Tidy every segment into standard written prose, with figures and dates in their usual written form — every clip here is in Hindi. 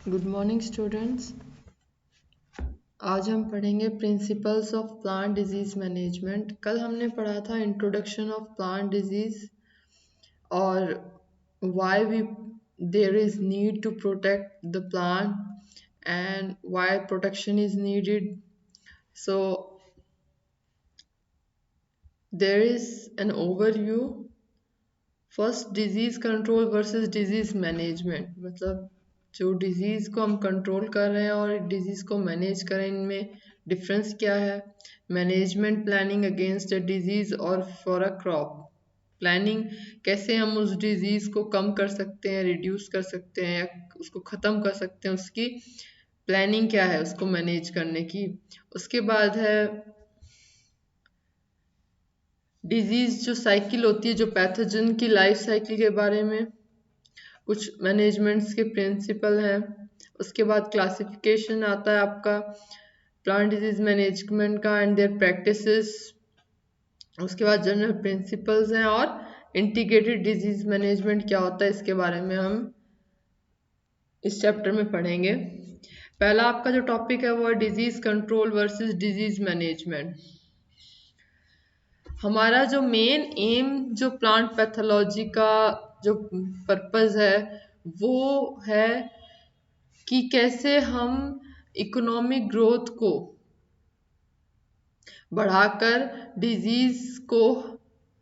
Good morning students. आज हम पढ़ेंगे principles of plant disease management. कल हमने पढ़ा था इंट्रोडक्शन ऑफ प्लांट डिजीज और why we there is need to protect the plant and why protection is needed. So there is an overview. First, disease control versus disease management, मतलब जो डिजीज को हम कंट्रोल कर रहे हैं और डिजीज को मैनेज करें, इनमें डिफरेंस क्या है। Management, planning against a disease और फॉर अ क्रॉप। प्लानिंग, कैसे हम उस डिजीज को कम कर सकते हैं, रिड्यूस कर सकते हैं या उसको ख़त्म कर सकते हैं, उसकी प्लानिंग क्या है उसको मैनेज करने की। उसके बाद है डिजीज जो साइकिल होती है, जो पैथोजन की लाइफ साइकिल के बारे में कुछ मैनेजमेंट्स के प्रिंसिपल हैं। उसके बाद क्लासिफिकेशन आता है आपका प्लांट डिजीज मैनेजमेंट का एंड देयर प्रैक्टिसेस। उसके बाद जनरल प्रिंसिपल्स हैं और इंटीग्रेटेड डिजीज मैनेजमेंट क्या होता है, इसके बारे में हम इस चैप्टर में पढ़ेंगे। पहला आपका जो टॉपिक है वो है disease control versus disease management. हमारा जो मेन एम, जो प्लांट पैथोलॉजी का जो पर्पस है वो है कि कैसे हम इकोनॉमिक ग्रोथ को बढ़ाकर डिजीज को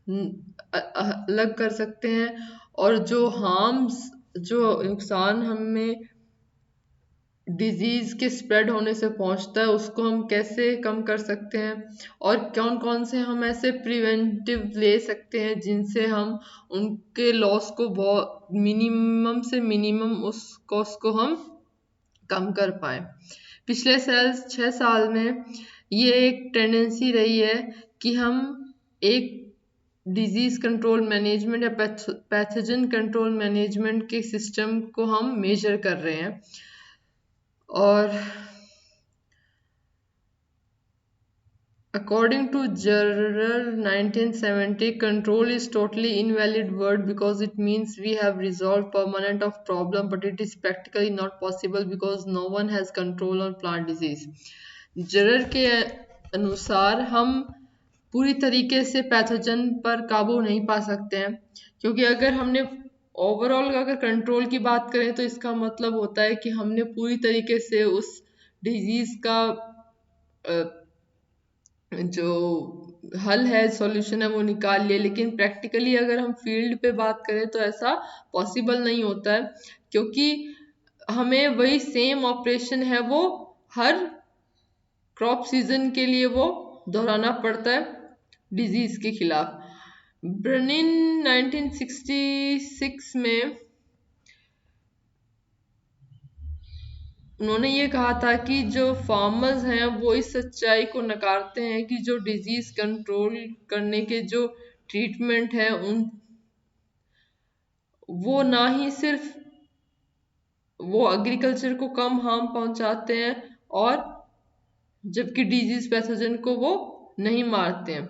अलग कर सकते हैं और जो हार्म्स, जो नुकसान हमें डिजीज के स्प्रेड होने से पहुंचता है, उसको हम कैसे कम कर सकते हैं और कौन कौन से हम ऐसे प्रिवेंटिव ले सकते हैं जिनसे हम उनके लॉस को बहुत मिनिमम से मिनिमम उस कॉस्ट को हम कम कर पाए। पिछले 6 साल में ये एक टेंडेंसी रही है कि हम एक डिजीज कंट्रोल मैनेजमेंट या पैथोजन कंट्रोल मैनेजमेंट के सिस्टम को हम मेजर कर रहे हैं। और according to Jurrer 1970, control is totally invalid word because it means we have resolved permanent of problem, but it is practically not possible because no one has control on plant disease. Jurrer के अनुसार हम पूरी तरीके से पैथोजन पर काबू नहीं पा सकते हैं, क्योंकि अगर हमने ओवरऑल अगर कंट्रोल की बात करें तो इसका मतलब होता है कि हमने पूरी तरीके से उस डिजीज का जो हल है, सॉल्यूशन है, वो निकाल लिए। लेकिन प्रैक्टिकली अगर हम फील्ड पे बात करें तो ऐसा पॉसिबल नहीं होता है, क्योंकि हमें वही सेम ऑपरेशन है वो हर क्रॉप सीजन के लिए वो दोहराना पड़ता है डिजीज के खिलाफ। ब्रनिन 1966 में उन्होंने ये कहा था कि जो फार्मर्स हैं वो इस सच्चाई को नकारते हैं कि जो डिजीज कंट्रोल करने के जो ट्रीटमेंट है उन वो ना ही सिर्फ वो एग्रीकल्चर को कम हार्म पहुंचाते हैं और जबकि डिजीज पैथोजन को वो नहीं मारते हैं।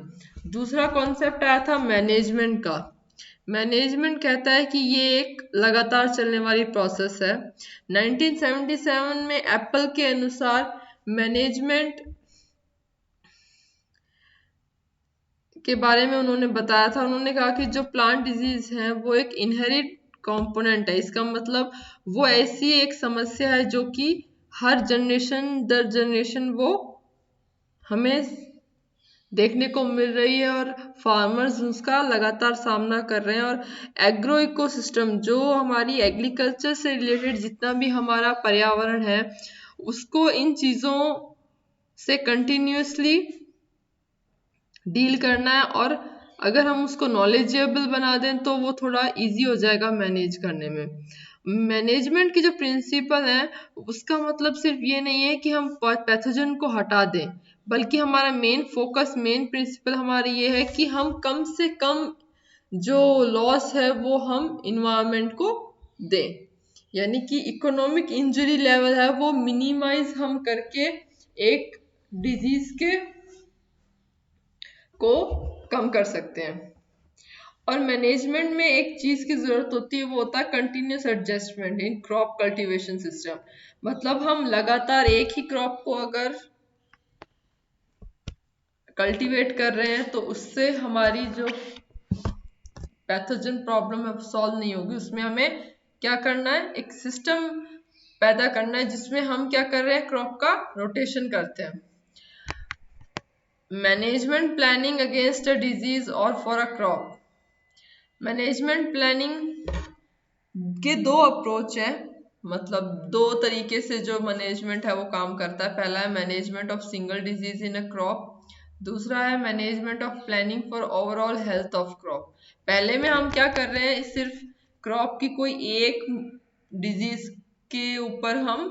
दूसरा कॉन्सेप्ट आया था मैनेजमेंट का। मैनेजमेंट कहता है कि ये एक लगातार चलने वाली प्रोसेस है। 1977 में एप्पल के अनुसार मैनेजमेंट के बारे में उन्होंने बताया था। उन्होंने कहा कि जो प्लांट डिजीज है वो एक इनहेरिट कंपोनेंट है। इसका मतलब वो ऐसी एक समस्या है जो कि हर जनरेशन दर जनरेशन वो हमें देखने को मिल रही है और फार्मर्स उसका लगातार सामना कर रहे हैं। और एग्रो इकोसिस्टम, जो हमारी एग्रीकल्चर से रिलेटेड जितना भी हमारा पर्यावरण है, उसको इन चीज़ों से कंटिन्यूसली डील करना है और अगर हम उसको नॉलेजेबल बना दें तो वो थोड़ा इजी हो जाएगा मैनेज करने में। मैनेजमेंट की जो प्रिंसिपल है उसका मतलब सिर्फ ये नहीं है कि हम पैथोजन को हटा दें, बल्कि हमारा मेन फोकस, मेन प्रिंसिपल हमारी ये है कि हम कम से कम जो लॉस है वो हम इन्वायरमेंट को दें, यानी कि इकोनॉमिक इंजरी लेवल है वो मिनिमाइज हम करके एक डिजीज के को कम कर सकते हैं। और मैनेजमेंट में एक चीज की जरूरत होती है, वो होता है continuous adjustment in crop cultivation system. मतलब हम लगातार एक ही क्रॉप को अगर कल्टीवेट कर रहे हैं तो उससे हमारी जो पैथोजन प्रॉब्लम है सॉल्व नहीं होगी। उसमें हमें क्या करना है, एक सिस्टम पैदा करना है जिसमें हम क्या कर रहे हैं, क्रॉप का रोटेशन करते हैं। Management planning against a disease और for a crop. Management planning के दो अप्रोच है, मतलब दो तरीके से जो मैनेजमेंट है वो काम करता है। पहला है management of single disease in a crop, दूसरा है management of planning for overall health of crop. पहले में हम क्या कर रहे हैं, सिर्फ क्रॉप की कोई एक डिजीज के ऊपर हम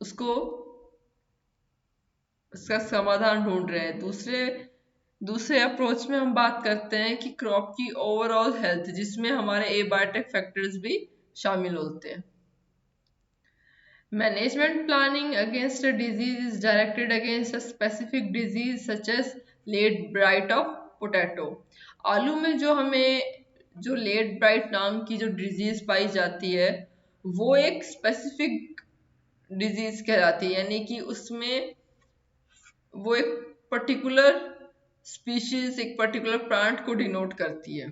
उसको उसका समाधान ढूंढ रहे हैं। दूसरे दूसरे अप्रोच में हम बात करते हैं कि क्रॉप की ओवरऑल हेल्थ, जिसमें हमारे एबायोटिक फैक्टर्स भी शामिल होते हैं। Management planning against a disease is directed against a specific disease such as late blight of potato. आलू में जो लेट ब्राइट नाम की जो डिजीज पाई जाती है वो एक स्पेसिफिक डिजीज कहलाती है, यानी कि उसमें वो एक पर्टिकुलर स्पीशीज, एक पर्टिकुलर प्लांट को डिनोट करती है।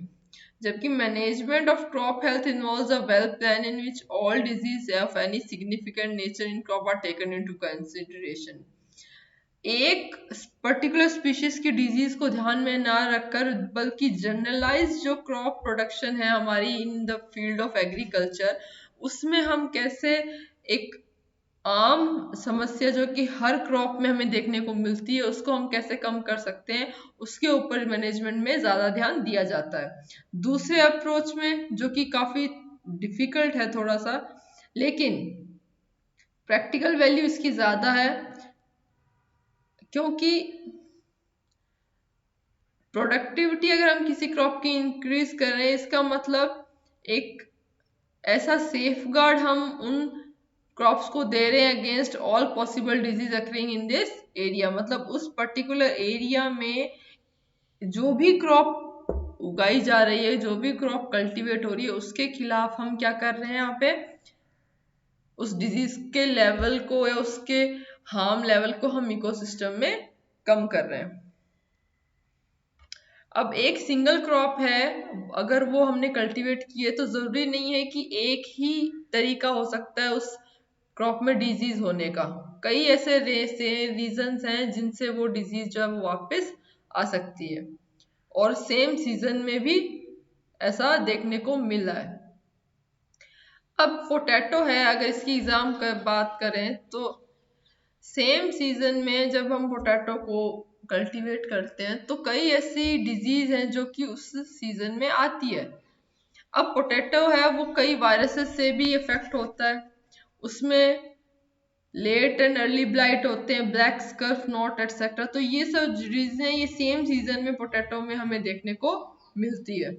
जबकि management of crop health involves a well plan in which all disease of any significant nature in crop are taken into consideration. एक पर्टिकुलर स्पीशीज की डिजीज को ध्यान में ना रखकर, बल्कि जनरलाइज जो क्रॉप प्रोडक्शन है हमारी in the field of agriculture, उसमें हम कैसे एक आम समस्या जो कि हर क्रॉप में हमें देखने को मिलती है उसको हम कैसे कम कर सकते हैं, उसके ऊपर मैनेजमेंट में ज्यादा ध्यान दिया जाता है। दूसरे अप्रोच में जो कि काफी डिफिकल्ट है थोड़ा सा, लेकिन प्रैक्टिकल वैल्यू इसकी ज्यादा है, क्योंकि प्रोडक्टिविटी अगर हम किसी क्रॉप की इंक्रीज कर रहे हैं, इसका मतलब एक ऐसा सेफ गार्ड हम उन क्रॉप्स को दे रहे हैं against all possible disease occurring in this area. मतलब उस पर्टिकुलर एरिया में जो भी क्रॉप उगाई जा रही है, जो भी क्रॉप कल्टीवेट हो रही है, उसके खिलाफ हम क्या कर रहे हैं, यहाँ पे उस डिजीज के लेवल को या उसके हार्म लेवल को हम इकोसिस्टम में कम कर रहे हैं। अब एक सिंगल क्रॉप है, अगर वो हमने कल्टीवेट की है तो जरूरी नहीं है कि एक ही तरीका हो सकता है उस क्रॉप में डिजीज होने का। कई ऐसे रीजंस हैं जिनसे वो डिजीज जो है वो वापस आ सकती है, और सेम सीजन में भी ऐसा देखने को मिला है। अब पोटैटो है, अगर इसकी एग्जाम का बात करें तो सेम सीजन में जब हम पोटैटो को कल्टीवेट करते हैं तो कई ऐसी डिजीज हैं जो कि उस सीजन में आती है। अब पोटैटो है वो कई वायरसेस से भी इफेक्ट होता है, उसमें लेट एंड अर्ली ब्लाइट होते हैं, ब्लैक स्कर्फ नॉट एटसेट्रा। तो ये सब डिजीज हैं, ये सेम सीजन में पोटैटो में हमें देखने को मिलती है,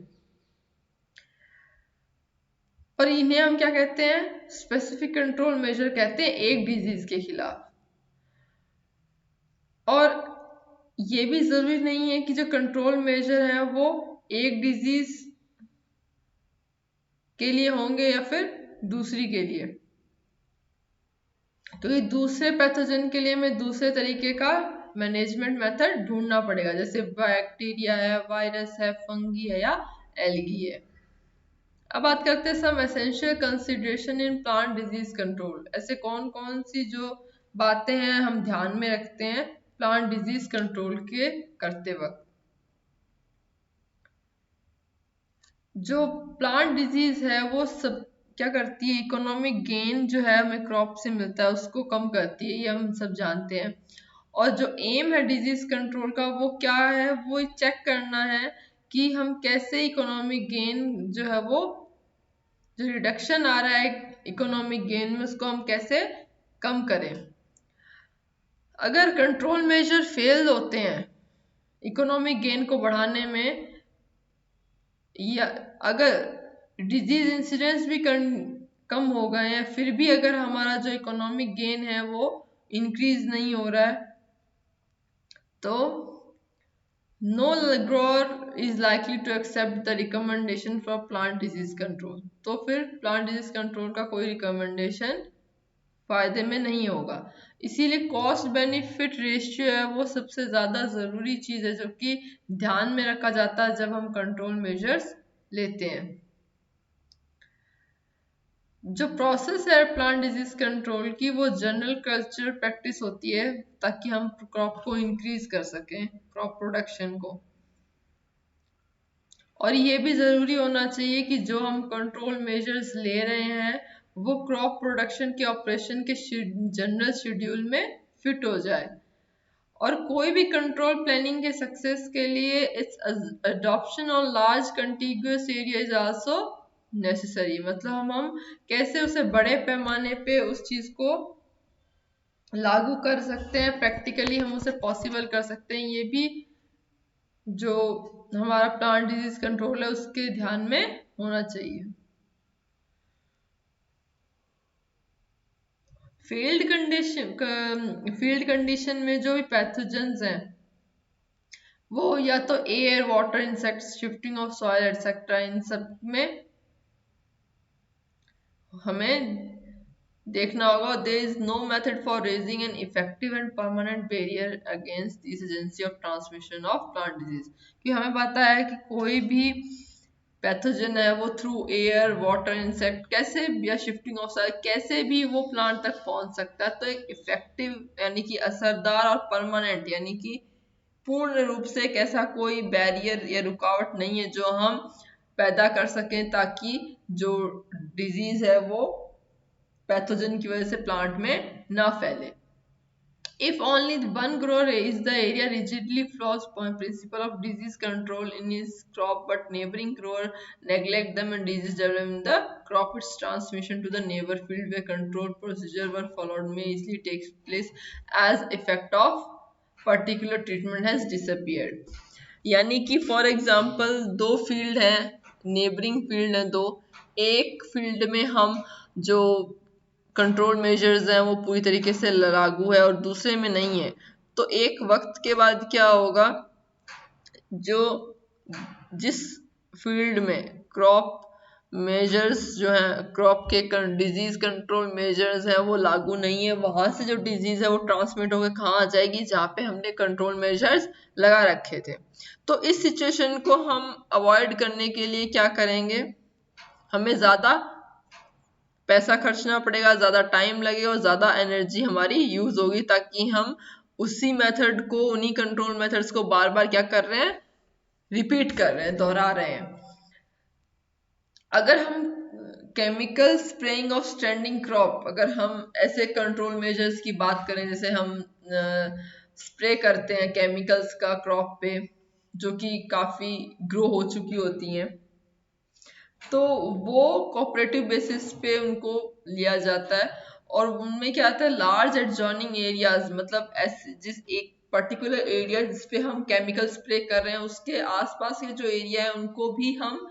और इन्हें हम क्या कहते हैं, स्पेसिफिक कंट्रोल मेजर कहते हैं एक डिजीज के खिलाफ। और ये भी जरूरी नहीं है कि जो कंट्रोल मेजर है वो एक डिजीज के लिए होंगे या फिर दूसरी के लिए। तो ये दूसरे पैथोजन के लिए हमें दूसरे तरीके का मैनेजमेंट मेथड ढूंढना पड़ेगा, जैसे बैक्टीरिया है, वायरस है, फंगी है या एल्गी है। अब बात करते हैं some essential consideration in plant disease control. ऐसे कौन कौन सी जो बातें हैं हम ध्यान में रखते हैं प्लांट डिजीज कंट्रोल के करते वक्त। जो प्लांट डिजीज है वो सब क्या करती है, इकोनॉमिक गेन जो है हमें क्रॉप से मिलता है उसको कम करती है, ये हम सब जानते हैं। और जो एम है डिजीज कंट्रोल का वो क्या है, वो चेक करना है कि हम कैसे इकोनॉमिक गेन जो है वो, जो रिडक्शन आ रहा है इकोनॉमिक गेन में, उसको हम कैसे कम करें। अगर कंट्रोल मेजर फेल होते हैं इकोनॉमिक गेन को बढ़ाने में, या अगर डिजीज इंसिडेंस भी कम हो गए हैं, फिर भी अगर हमारा जो इकोनॉमिक गेन है वो इंक्रीज नहीं हो रहा है, तो no grower is likely to accept the recommendation for plant disease control. तो फिर plant disease control का कोई recommendation फायदे में नहीं होगा। इसीलिए कॉस्ट बेनिफिट रेशियो है वो सबसे ज्यादा जरूरी चीज है जो कि ध्यान में रखा जाता है जब हम कंट्रोल मेजर्स लेते हैं। जो प्रोसेस है प्लांट डिजीज कंट्रोल की वो जनरल कल्चर प्रैक्टिस होती है ताकि हम क्रॉप को इंक्रीज कर सकें, क्रॉप प्रोडक्शन को। और ये भी जरूरी होना चाहिए कि जो हम कंट्रोल मेजर्स ले रहे हैं वो क्रॉप प्रोडक्शन के ऑपरेशन के जनरल शेड्यूल में फिट हो जाए। और कोई भी कंट्रोल प्लानिंग के सक्सेस के लिए its adoption on large contiguous area is also necessary. मतलब हम कैसे उसे बड़े पैमाने पे उस चीज को लागू कर सकते हैं, प्रैक्टिकली हम उसे पॉसिबल कर सकते हैं, ये भी जो हमारा प्लांट डिजीज कंट्रोल है उसके ध्यान में होना चाहिए। फील्ड कंडीशन में जो भी पैथोजेंस हैं वो या तो air, water, insects, shifting of soil etcetera, इन सब में हमें देखना होगा। There is no method for raising an effective and permanent barrier against this agency of transmission of plant disease. कि हमें पता है कि कोई भी पैथोजन है वो थ्रू एयर, वाटर, इंसेक्ट कैसे या शिफ्टिंग ऑफ सॉइल कैसे भी वो प्लांट तक पहुंच सकता है। तो एक इफेक्टिव यानी कि असरदार और परमानेंट यानी कि पूर्ण रूप से एक ऐसा कोई बैरियर या रुकावट नहीं है जो हम पैदा कर सकें ताकि जो डिजीज है वो पैथोजन की वजह से प्लांट में ना फैले। If only one grower is the area rigidly follows principle of disease control in his crop, but neighboring grower neglect them and disease develop in the crop, its transmission to the neighbor field where control procedure were followed may easily take place as effect of particular treatment has disappeared। यानी कि फॉर एग्जाम्पल दो फील्ड हैं, नेबरिंग फील्ड है दो, एक फील्ड में हम जो कंट्रोल मेजर्स हैं वो पूरी तरीके से लागू है और दूसरे में नहीं है। तो एक वक्त के बाद क्या होगा, जो जिस फील्ड में क्रॉप मेजर्स जो है क्रॉप के डिजीज कंट्रोल मेजर्स हैं वो लागू नहीं है, वहां से जो डिजीज है वो ट्रांसमिट होकर कहाँ आ जाएगी, जहाँ पे हमने कंट्रोल मेजर्स लगा रखे थे। तो इस सिचुएशन को हम अवॉइड करने के लिए क्या करेंगे, हमें ज्यादा पैसा खर्चना पड़ेगा, ज्यादा टाइम लगेगा और ज्यादा एनर्जी हमारी यूज होगी, ताकि हम उसी मेथड को, उन्हीं कंट्रोल मेथड्स को बार बार क्या कर रहे हैं, रिपीट कर रहे हैं, दोहरा रहे हैं। अगर हम chemical spraying of standing crop, अगर हम ऐसे कंट्रोल मेजर्स की बात करें जैसे हम स्प्रे करते हैं केमिकल्स का क्रॉप पे जो कि काफी ग्रो हो चुकी होती हैं, तो वो कोऑपरेटिव बेसिस पे उनको लिया जाता है और उनमें क्या आता है, लार्ज एडजॉइनिंग एरियाज, मतलब ऐसे जिस एक पर्टिकुलर एरिया जिसपे हम केमिकल स्प्रे कर रहे हैं उसके आसपास के जो एरिया है उनको भी हम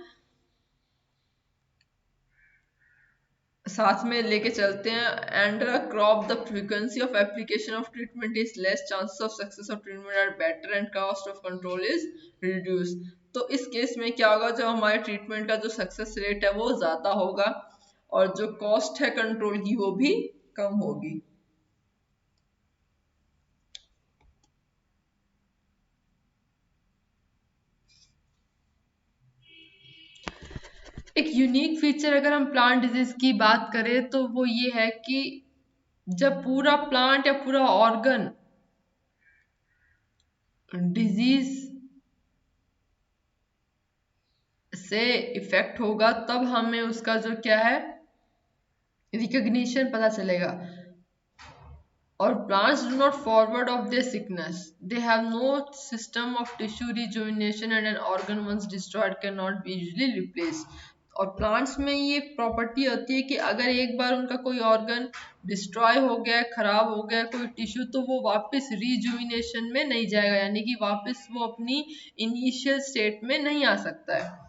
साथ में लेके चलते हैं। And crop the frequency of application of treatment is less, chances of success of treatment are better and cost of control is reduce. तो इस केस में क्या होगा, जो हमारे ट्रीटमेंट का जो सक्सेस रेट है वो ज्यादा होगा और जो कॉस्ट है कंट्रोल की वो भी कम होगी। एक यूनिक फीचर अगर हम प्लांट डिजीज की बात करें तो वो ये है कि जब पूरा प्लांट या पूरा ऑर्गन डिजीज से इफेक्ट होगा तब हमें उसका जो क्या है रिकग्निशन पता चलेगा। और plants do not forward of their sickness, they have no system of tissue rejuvenation and an organ once destroyed cannot be easily replaced। और प्लांट्स में ये प्रॉपर्टी होती है कि अगर एक बार उनका कोई ऑर्गन डिस्ट्रॉय हो गया, खराब हो गया कोई टिश्यू, तो वो वापस रिजुविनेशन में नहीं जाएगा, यानी कि वापस वो अपनी इनिशियल स्टेट में नहीं आ सकता है।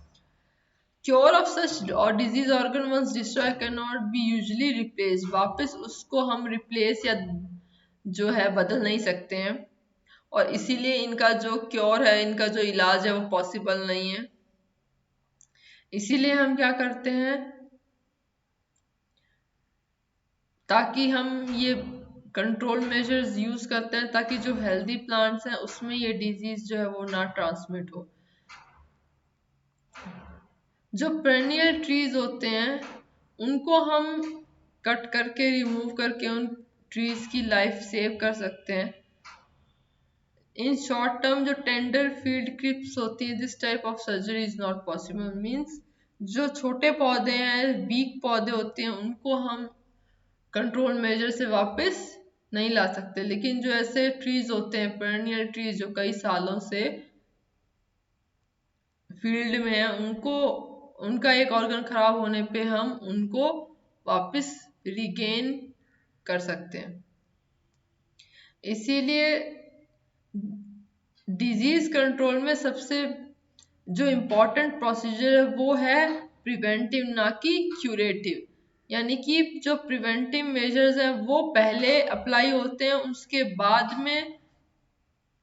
क्योर ऑफ सच और disease organ once destroy can not be usually replace, वापस उसको हम रिप्लेस या जो है बदल नहीं सकते हैं। और इसीलिए इनका जो क्योर है, इनका जो इलाज है वो पॉसिबल नहीं है। इसीलिए हम क्या करते हैं, ताकि हम ये कंट्रोल मेजर्स यूज करते हैं ताकि जो हेल्दी प्लांट्स हैं उसमें ये डिजीज जो है वो ना ट्रांसमिट हो। जो पेरेनियल ट्रीज होते हैं उनको हम कट करके, रिमूव करके उन ट्रीज की लाइफ सेव कर सकते हैं। इन शॉर्ट टर्म जो टेंडर फील्ड क्रिप्स होती है, this type of surgery is not possible. Means जो छोटे पौधे हैं, वीक पौधे होते हैं, उनको हम कंट्रोल मेजर से वापस नहीं ला सकते। लेकिन जो ऐसे ट्रीज होते हैं, पेरेनियल ट्रीज जो कई सालों से फील्ड में है, उनको, उनका एक ऑर्गन खराब होने पे हम उनको वापस रिगेन कर सकते हैं। इसीलिए डिजीज कंट्रोल में सबसे जो इम्पोर्टेंट प्रोसीजर है वो है प्रिवेंटिव, ना कि क्यूरेटिव। यानी कि जो प्रिवेंटिव मेजर्स हैं वो पहले अप्लाई होते हैं, उसके बाद में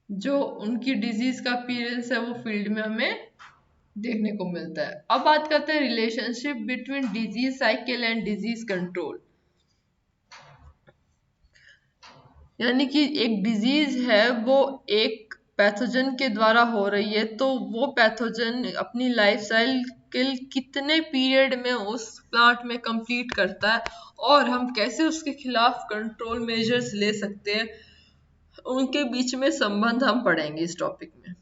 जो उनकी डिजीज का अपीयरेंस है वो फील्ड में हमें देखने को मिलता है। अब बात करते हैं relationship between disease cycle and disease control. यानी कि एक डिजीज है वो एक पैथोजन के द्वारा हो रही है, तो वो पैथोजन अपनी लाइफ साइकिल कितने पीरियड में उस प्लांट में कंप्लीट करता है और हम कैसे उसके खिलाफ कंट्रोल मेजर्स ले सकते हैं, उनके बीच में संबंध हम पढ़ेंगे इस टॉपिक में।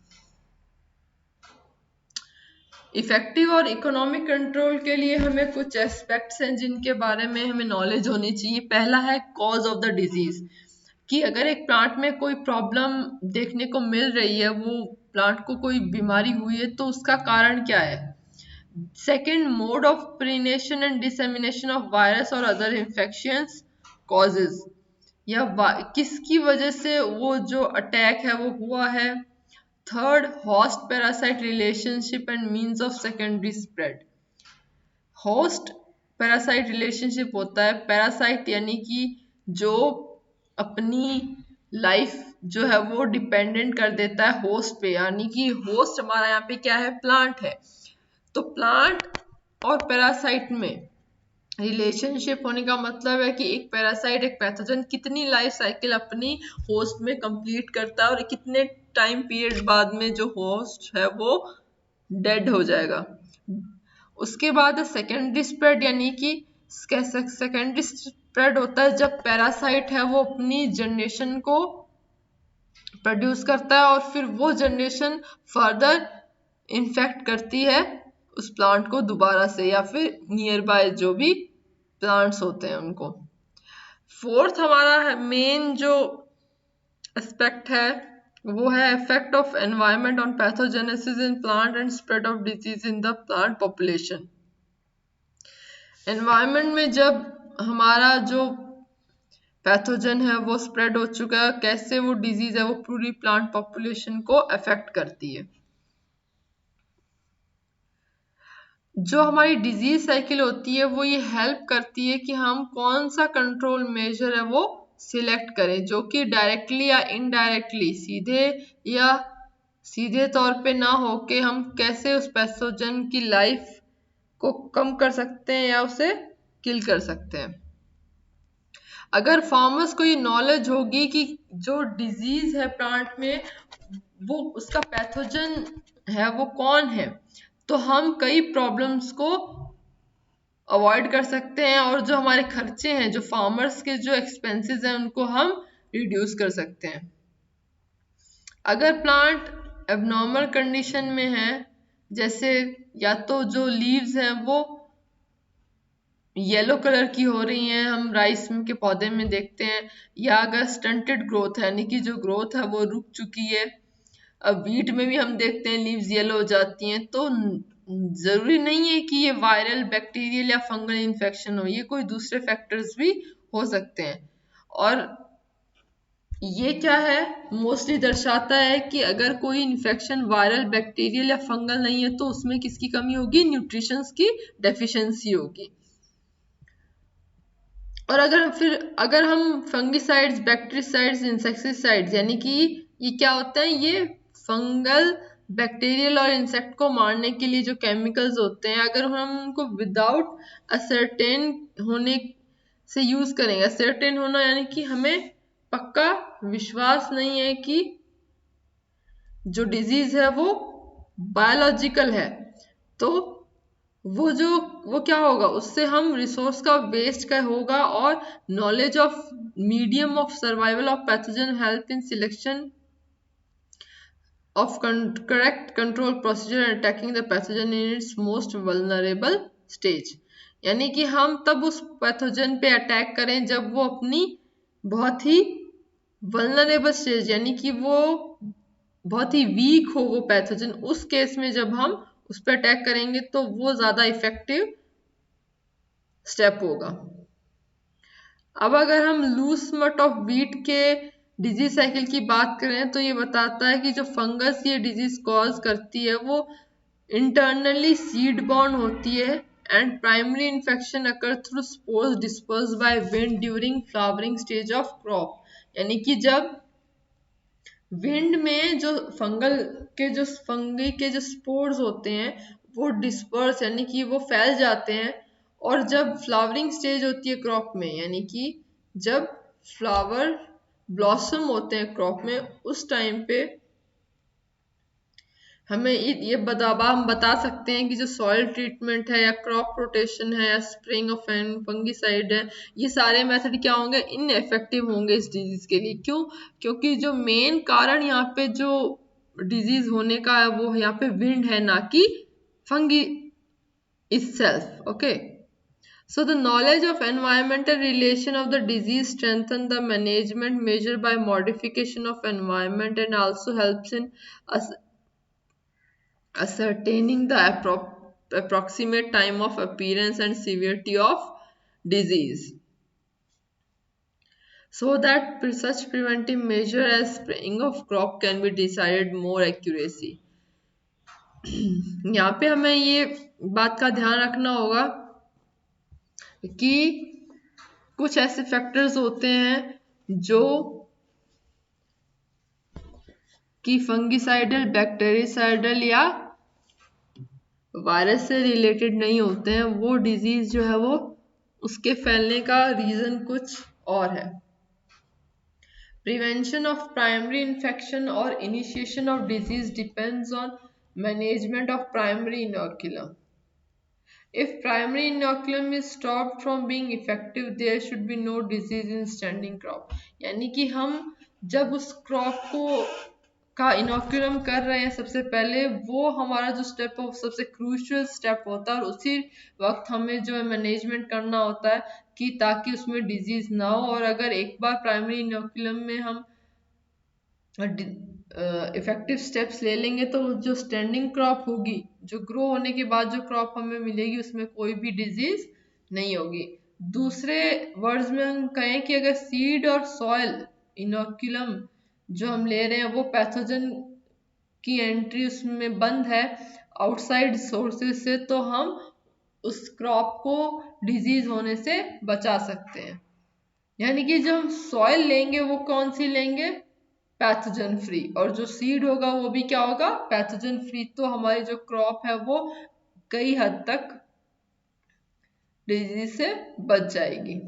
इफेक्टिव और इकोनॉमिक कंट्रोल के लिए हमें कुछ एस्पेक्ट्स हैं जिनके बारे में हमें नॉलेज होनी चाहिए। पहला है कॉज ऑफ द डिजीज, कि अगर एक प्लांट में कोई प्रॉब्लम देखने को मिल रही है, वो प्लांट को कोई बीमारी हुई है, तो उसका कारण क्या है। Second, mode of perennation and dissemination of virus और अदर इन्फेक्शंस कॉजेज, या किसकी वजह से वो जो अटैक है वो हुआ है। Third, host parasite relationship and means of secondary spread. Host parasite relationship होता है, पैरासाइट यानी कि जो अपनी लाइफ जो है वो डिपेंडेंट कर देता है होस्ट पे, यानी कि होस्ट हमारा यहाँ पे क्या है, प्लांट है। तो प्लांट और पैरासाइट में रिलेशनशिप होने का मतलब है कि एक पैरासाइट, एक पैथोजन कितनी लाइफ साइकिल अपनी होस्ट में कंप्लीट करता है और कितने टाइम पीरियड बाद में जो होस्ट है वो डेड हो जाएगा। उसके बाद सेकेंडरी स्प्रेड, यानी कि सेकेंडरी स्प्रेड होता है जब पैरासाइट है वो अपनी जनरेशन को प्रोड्यूस करता है और फिर वो जनरेशन फर्दर इन्फेक्ट करती है उस प्लांट को दोबारा से, या फिर नियर बाय जो भी प्लांट्स होते हैं उनको। फोर्थ हमारा मेन जो एस्पेक्ट है वो है effect of environment on pathogenesis in plant and spread of disease in the plant population. Environment में जब हमारा जो पैथोजन है वो स्प्रेड हो चुका है, कैसे वो डिजीज है वो पूरी प्लांट पॉपुलेशन को अफेक्ट करती है। जो हमारी डिजीज साइकिल होती है वो ये हेल्प करती है कि हम कौन सा कंट्रोल मेजर है वो सिलेक्ट करें, जो कि डायरेक्टली या इनडायरेक्टली, सीधे तौर पे ना हो के हम कैसे उस पैथोजन की लाइफ को कम कर सकते हैं या उसे किल कर सकते हैं। अगर फार्मर्स को ये नॉलेज होगी कि जो डिजीज है प्लांट में वो उसका पैथोजन है वो कौन है, तो हम कई प्रॉब्लम्स को अवॉइड कर सकते हैं और जो हमारे खर्चे हैं, जो फार्मर्स के जो एक्सपेंसेस हैं, उनको हम रिड्यूस कर सकते हैं। अगर प्लांट एबनॉर्मल कंडीशन में है, जैसे या तो जो लीव्स हैं वो येलो कलर की हो रही हैं, हम राइस के पौधे में देखते हैं, या अगर स्टंटेड ग्रोथ है, यानी कि जो ग्रोथ है वो रुक चुकी है। अब वीट में भी हम देखते हैं लीव्स येलो हो जाती हैं, तो जरूरी नहीं है कि ये वायरल, बैक्टीरियल या फंगल इन्फेक्शन हो, ये कोई दूसरे फैक्टर्स भी हो सकते हैं। और ये क्या है, मोस्टली दर्शाता है कि अगर कोई इन्फेक्शन वायरल, बैक्टीरियल या फंगल नहीं है तो उसमें किसकी कमी होगी, न्यूट्रिशंस की डेफिशिएंसी होगी। और अगर हम फंगिसाइड्स, बैक्टीरिसाइड्स, इंसेक्टिसाइड्स यानी कि ये क्या होता है, ये फंगल, बैक्टीरियल और इंसेक्ट को मारने के लिए जो केमिकल्स होते हैं, अगर हम उनको विदाउट असर्टेन होने से यूज करेंगे, असर्टेन होना यानी कि हमें पक्का विश्वास नहीं है कि जो डिजीज है वो बायोलॉजिकल है, तो वो क्या होगा, उससे हम रिसोर्स का वेस्ट का होगा, और knowledge of medium of survival of pathogen help in selection of correct control procedure and attacking the pathogen in its most vulnerable stage। यानी कि हम तब उस पैथोजन पे अटैक करें जब वो अपनी बहुत ही वल्नरेबल स्टेज, यानी कि वो बहुत ही वीक हो वो पैथोजन, उस केस में जब हम उस पर अटैक करेंगे तो वो ज्यादा इफेक्टिव स्टेप होगा। अब अगर हम लूज स्मट ऑफ वीट के डिजीज साइकिल की बात करें तो ये बताता है कि जो फंगस ये डिजीज कॉज करती है वो इंटरनली सीड बॉर्न होती है, and primary infection occur through spores disperse by wind during flowering stage of crop. यानी कि जब विंड में जो फंगी के जो स्पोर्स होते हैं वो डिस्पर्स यानी कि वो फैल जाते हैं, और जब फ्लावरिंग स्टेज होती है क्रॉप में, यानी कि जब फ्लावर ब्लॉसम होते हैं क्रॉप में, उस टाइम पे हमें हम बता सकते हैं कि जो सॉइल ट्रीटमेंट है या क्रॉप रोटेशन है या स्प्रेइंग ऑफ फंगीसाइड है, ये सारे मेथड क्या होंगे, इनएफेक्टिव होंगे इस डिजीज के लिए। क्यों? क्योंकि जो मेन कारण यहाँ पे जो डिजीज होने का है वो यहाँ पे विंड है, ना कि fungi itself। Okay, so the knowledge of environmental relation of the disease strengthen the management measure by modification of environment, and also helps in ascertaining the approximate time of appearance and severity of disease, so that such preventive measure as spraying of crop can be decided more accuracy। यहाँ पे हमें ये बात का ध्यान रखना होगा कि कुछ ऐसे फैक्टर्स होते हैं जो कि फंगिसाइडल, बैक्टीरिसाइडल या वायरस से रिलेटेड नहीं होते हैं। वो डिजीज जो है वो उसके फैलने का रीजन कुछ और है। प्रिवेंशन ऑफ प्राइमरी इन्फेक्शन और initiation of disease depends on management of primary inoculum. If primary inoculum is stopped from being effective, there should be no disease in standing crop। यानी कि हम जब उस क्रॉप को का इनोकुलम कर रहे हैं सबसे पहले, वो हमारा जो स्टेप है वो सबसे क्रूशियल स्टेप होता है, और उसी वक्त हमें जो है मैनेजमेंट करना होता है कि ताकि उसमें डिजीज ना हो। और अगर एक बार प्राइमरी इनोकुलम में हम इफेक्टिव स्टेप्स ले लेंगे तो जो स्टैंडिंग क्रॉप होगी, जो ग्रो होने के बाद जो क्रॉप हमें मिलेगी, उसमें कोई भी डिजीज नहीं होगी। दूसरे वर्ड्स में हम कहें कि अगर सीड और सॉइल इनोकुलम जो हम ले रहे हैं वो पैथोजन की एंट्री उसमें बंद है आउटसाइड सोर्सेज से, तो हम उस क्रॉप को डिजीज होने से बचा सकते हैं। यानी कि जो हम सॉइल लेंगे वो कौन सी लेंगे, पैथोजन फ्री, और जो सीड होगा वो भी क्या होगा, पैथोजन फ्री। तो हमारी जो क्रॉप है वो कई हद तक डिजीज से बच जाएगी।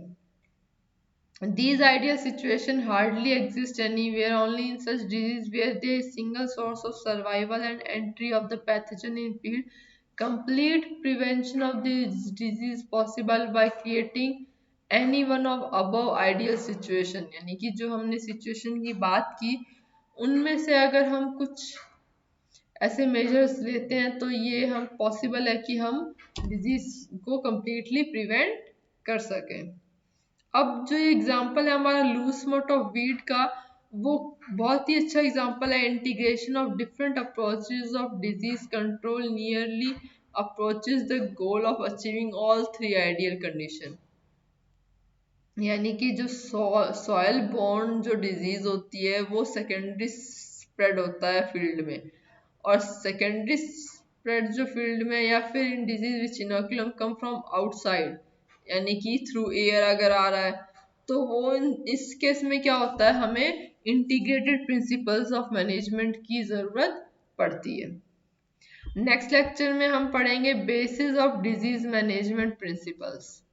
These ideal situations hardly exist anywhere, only in such disease where there is single source of survival and entry of the pathogen in field. Complete prevention of this disease possible by creating any one of above ideal situation। यानी कि जो हमने सिचुएशन की बात की उनमें से अगर हम कुछ ऐसे मेजर्स लेते हैं तो ये हम पॉसिबल है कि हम डिजीज को कम्प्लीटली प्रिवेंट कर सकें। अब जो ये एग्जाम्पल है हमारा लूज स्मट ऑफ वीट का, वो बहुत ही अच्छा एग्जाम्पल है। Integration of different approaches of disease control nearly approaches the goal of achieving all three ideal condition. यानी कि जो सॉइल बोर्न जो डिजीज होती है वो सेकेंडरी स्प्रेड होता है फील्ड में, और सेकेंडरी स्प्रेड जो फील्ड में या फिर disease which inoculum come from outside, यानी कि थ्रू एयर अगर आ रहा है तो वो इस केस में क्या होता है, हमें इंटीग्रेटेड प्रिंसिपल्स ऑफ मैनेजमेंट की जरूरत पड़ती है। नेक्स्ट लेक्चर में हम पढ़ेंगे basis of disease management principles.